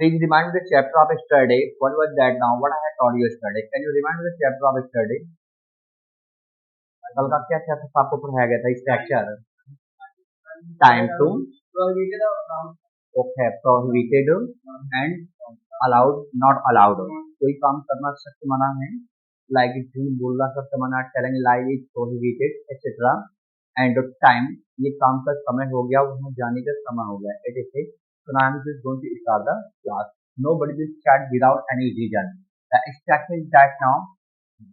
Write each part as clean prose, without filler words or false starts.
Please remind the chapter of yesterday. What was that now? What I had told you yesterday. Can you remind the chapter of yesterday? कल का क्या chapter आपको पढ़ाया गया था? Structure, time to, okay, prohibited and allowed, not allowed. कोई काम करना सख्त मना है, लाइक झूठ बोलना सख्त मना, telling lie is prohibited etcetera. And time, ये काम का समय हो गया, वहाँ जाने का समय हो गया. It is it. So now I am just going to start the class. Nobody will chat without any reason. The structure is that now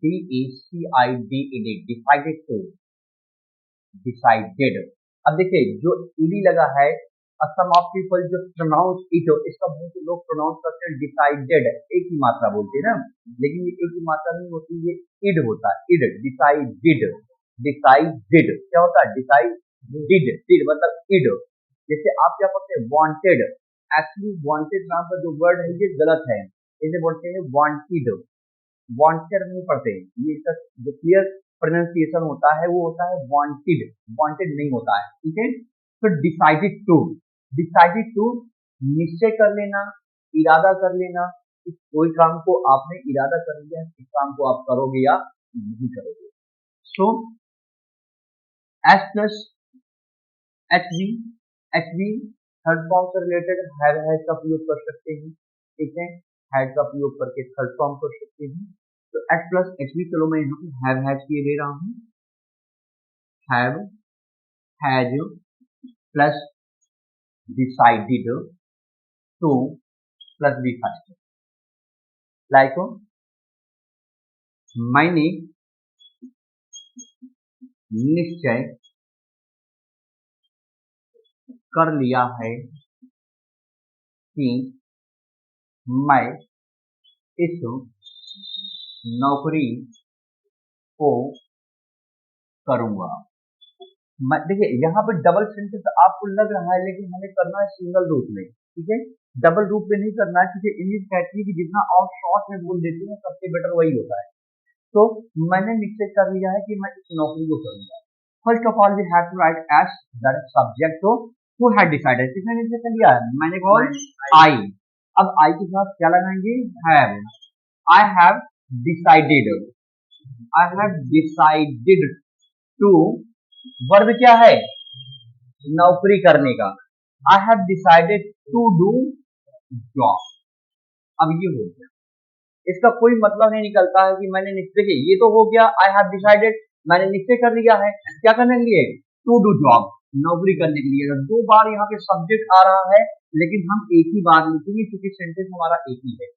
DECIDED, decided to, decided. अब देखिए जो ed लगा है, some of people जो pronounce it, इसका बहुत से लोग pronounce करते हैं decided, एक ही मात्रा बोलते हैं ना, लेकिन ये एक ही मात्रा नहीं होती, ये id होता है. id, decided, decided क्या होता है? decided, did मतलब id. जैसे आप क्या पढ़ते हैं वांटेड, एक्चुअली वांटेड नाम का जो वर्ड है ये गलत है, इसे बोलते हैं वांटेड. वांटेड नहीं पढ़ते, ये इसका जो क्लियर प्रोनाउंसिएशन होता है वो होता है वांटेड, वांटेड नहीं होता है. ठीक है. तो डिसाइडेड टू, डिसाइडेड टू निश्चय कर लेना, इरादा कर लेना कि कोई काम को आपने इरादा कर लिया, इस काम को आप करोगे या नहीं करोगे. So S plus H V, HV third form से रिलेटेड हैव हैज का प्रयोग कर सकते हैं. ठीक है, हैड का प्रयोग करके थर्ड फॉर्म कर सकते हैं. तो H प्लस HV, चलो मैं यहाँ पे हैव हैज के ले रहा हूँ. Have has plus decided to plus be first. Like मैंने निश्चय कर लिया है कि मैं इस नौकरी को करूंगा. देखिए यहाँ पे डबल सेंटेंस आपको लग रहा है, लेकिन हमें करना है सिंगल रूप में. ठीक है, डबल रूप में नहीं करना है, क्योंकि इंग्लिश कहती है कि जितना और शॉर्ट में बोल देते हैं सबसे बेटर वही होता है. तो मैंने निश्चय कर लिया है कि मैं इस नौकरी को करूंगा. First of all we have to write as that subject. तो Who had decided? किसने निश्चय कर लिया है? मैंने कॉल I. अब I के साथ क्या लगाएंगे? Have. I have decided. I have decided to. Verb क्या है? नौकरी करने का. I have decided to do job. अब ये हो गया, इसका कोई मतलब नहीं निकलता है कि मैंने निश्चय किया. ये तो हो गया I have decided, मैंने निश्चय कर लिया है. क्या करने के लिए? To do job, नौकरी करने के लिए. दो बार यहाँ पे सब्जेक्ट आ रहा है, लेकिन हम एक ही बार लिखेंगे क्योंकि सेंटेंस हमारा एक ही है.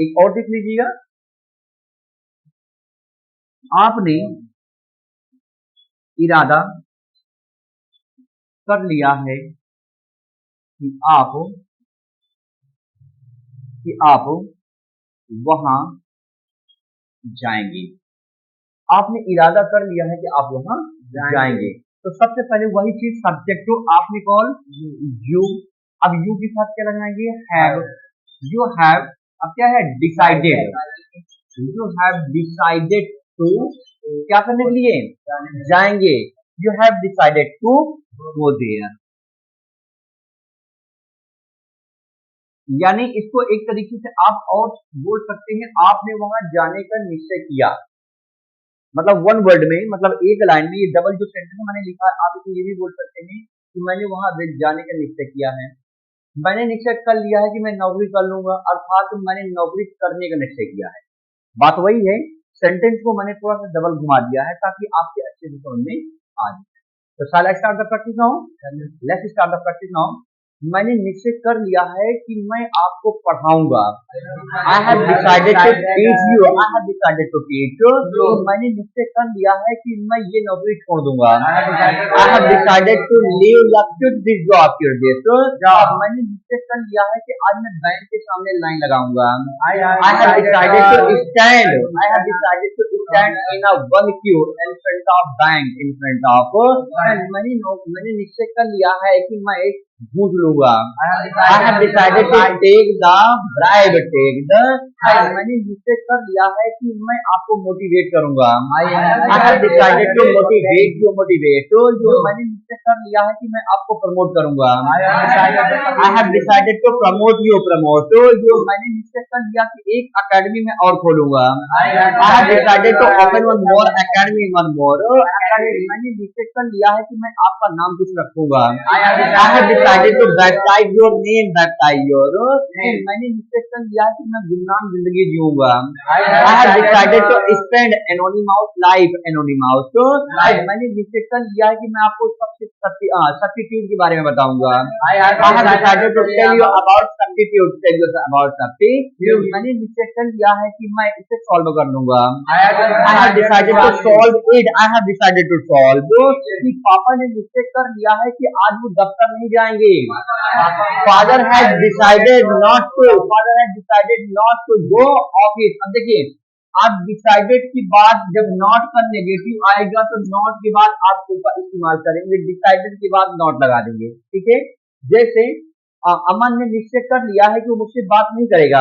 एक और देख लीजिएगा, आपने इरादा कर लिया है कि आप वहां जाएंगे. आपने इरादा कर लिया है कि आप वहां जाएंगे. तो सबसे पहले वही चीज सब्जेक्ट को आपने कॉल यू. अब यू के साथ क्या लगाएंगे? हैव. यू हैव, अब क्या है? Decided. You have decided to, क्या करने के लिए? जाएंगे. You have decided to go there. यानी इसको एक तरीके से आप और बोल सकते हैं, आपने वहां जाने का निश्चय किया. मतलब वन वर्ड में, मतलब एक लाइन में, ये डबल जो सेंटेंस मैंने लिखा है, आप इसे ये भी बोल सकते हैं कि मैंने वहां जाने का निश्चय किया है. मैंने निश्चय कर लिया है कि मैं नौकरी कर लूंगा, अर्थात मैंने नौकरी करने का निश्चय किया है. बात वही है, सेंटेंस को मैंने थोड़ा सा डबल घुमा दिया है ताकि आपके अच्छे से समझ में आ जाए. तो shall I start the practice now? Let's start the practice now. मैंने निश्चय कर लिया है कि मैं आपको पढ़ाऊंगा. I have decided to teach you. I have decided to teach you. तो मैंने निश्चय कर लिया है कि मैं ये नौकरी छोड़ दूंगा. I have decided to leave this job here. मैंने निश्चय कर लिया है कि आज मैं बैंक के सामने लाइन लगाऊंगा. I have decided to stand. I have decided to stand in a one queue in front of bank, in front of. मैंने निश्चय कर लिया है कि मैं घूस लूंगा। I have decided to take the bribe, take the मैंने निश्चय कर लिया है कि मैं आपको मोटिवेट करूंगा। I have decided to motivate you, motivate तो जो मैंने निश्चय कर लिया है कि मैं आपको प्रमोट करूंगा। I have decided to promote you, promote तो जो मैंने निश्चय कर लिया कि एक अकेडमी में और खोलूंगा। I have decided to open one more academy, one more मैंने निश्चय कर लिया है कि मैं आपका नाम कुछ रखूंगा। I have decided to baptize your name, baptize your name मैंने निश्चय कर लिया है कि मैं गुमनाम जिंदगी जीऊंगा। I have decided to spend anonymous life, anonymous तो मैंने निश्चय कर लिया है कि मैं आपको सब्स्टिट्यूट के बारे में बताऊंगा। I have decided to tell you about substitute, tell you about substitute मैंने निश्चय कर लिया है कि मैं इसे सॉल्व कर दूंगा। I have decided to solve it, I have decided to solve कि पापा ने निश्चय कर लिया है कि आज वो दफ्तर नहीं जाएंगे। Father has decided not to go office। अब देखिए आप डिसाइडेड की बात जब नॉट का नेगेटिव आएगा तो नॉट के बाद आप का इस्तेमाल करेंगे, डिसाइडेड के बाद नॉट लगा देंगे। ठीक है, जैसे अमन ने निश्चय कर लिया है कि वो मुझसे बात नहीं करेगा।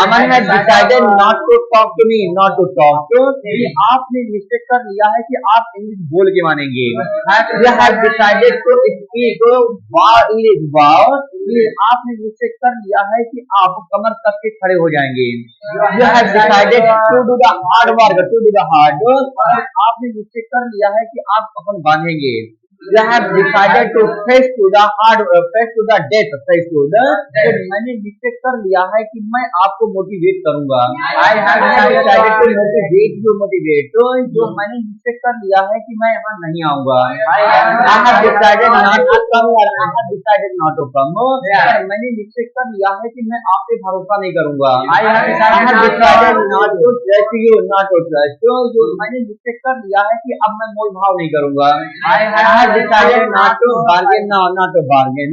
अमन has decided not to talk to me, not to talk to me आपने निश्चय कर लिया है कि आप इंग्लिश बोल के मानेंगे। You have decided to speak English wow आपने निश्चय कर लिया है कि आप कमर कस के खड़े हो जाएंगे। You have decided to do the hard work, to do the hard work आपने निश्चय कर लिया है कि आप अपन बांधेंगे। You have decided to face to the hard, face to the death, face to the death मैंने निश्चय कर लिया है कि मैं आपको मोटिवेट करूंगा। I have decided to motivate you, motivate तो जो मैंने निश्चय कर लिया है कि मैं यहाँ नहीं आऊंगा। I have decided not to come, I have decided not to come मैंने निश्चय कर लिया है कि मैं आप पे भरोसा नहीं करूंगा। I have decided not to trust you, not to trust तो जो मैंने निश्चय कर लिया है कि अब मैं मोल भाव नहीं करूंगा। I have decided not to bargain now, not to bargain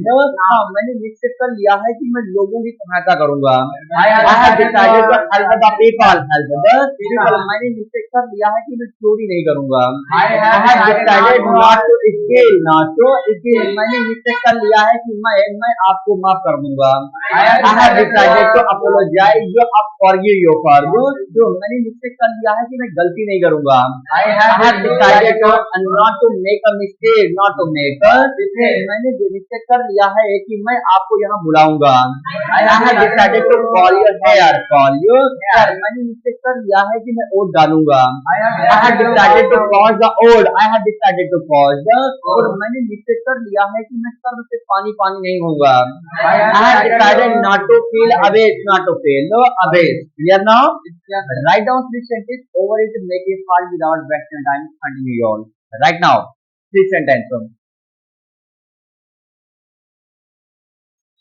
मैंने निश्चय कर लिया है कि मैं लोगों की सहायता करूंगा। I have decided to help the people, help the people मैंने निश्चय कर लिया है कि मैं चोरी नहीं करूंगा। I have decided not to steal, not to steal मैंने निश्चय कर लिया है कि मैं आपको माफ कर दूंगा। I have decided to apologize, you forgive, you forgive जो मैंने निश्चय कर लिया है कि मैं गलती नहीं करूंगा। I have decided to not to make a mistake, not to make a mistake मैंने निश्चय कर लिया है कि मैं आपको यहाँ बुलाऊंगा। I have decided to call your hair, call your hair मैंने निश्चय कर लिया है कि मैं ओट डालूंगा। I have decided to cause the old, I have decided to cause the old मैंने निश्चय कर लिया है कि मैं सर्व से पानी पानी नहीं होऊंगा। I have decided not to feel abased, not to feel abased clear now write down three sentences over it make it fast without wasting time continue your right now three sentences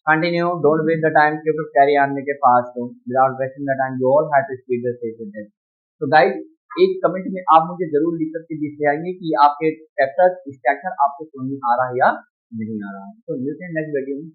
continue don't waste the time keep it carry on make it fast without wasting the time you all have to speak the same sentence so guys एक comment में आप मुझे जरूर लिख करके दिखाएंगे कि आपके चैप्टर स्ट्रक्चर आपको समझ में आ रहा है या नहीं आ रहा है तो मिलते हैं नेक्स्ट वीडियो में।